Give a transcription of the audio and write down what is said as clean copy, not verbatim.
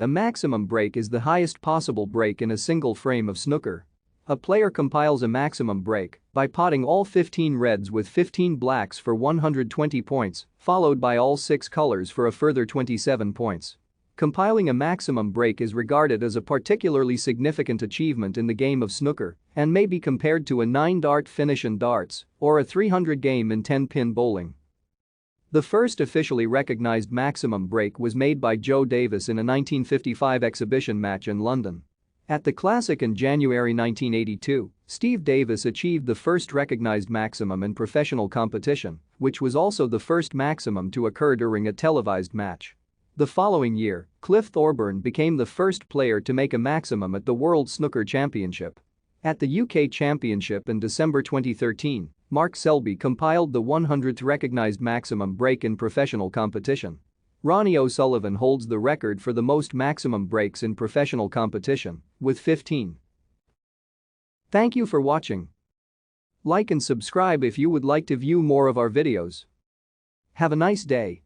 A maximum break is the highest possible break in a single frame of snooker. A player compiles a maximum break by potting all 15 reds with 15 blacks for 120 points, followed by all 6 colors for a further 27 points. Compiling a maximum break is regarded as a particularly significant achievement in the game of snooker and may be compared to a 9-dart finish in darts or a 300 game in 10-pin bowling. The first officially recognized maximum break was made by Joe Davis in a 1955 exhibition match in London. At the Classic in January 1982, Steve Davis achieved the first recognized maximum in professional competition, which was also the first maximum to occur during a televised match. The following year, Cliff Thorburn became the first player to make a maximum at the World Snooker Championship. At the UK Championship in December 2013, Mark Selby compiled the 100th recognized maximum break in professional competition. Ronnie O'Sullivan holds the record for the most maximum breaks in professional competition, with 15. Thank you for watching. Like and subscribe if you would like to view more of our videos. Have a nice day.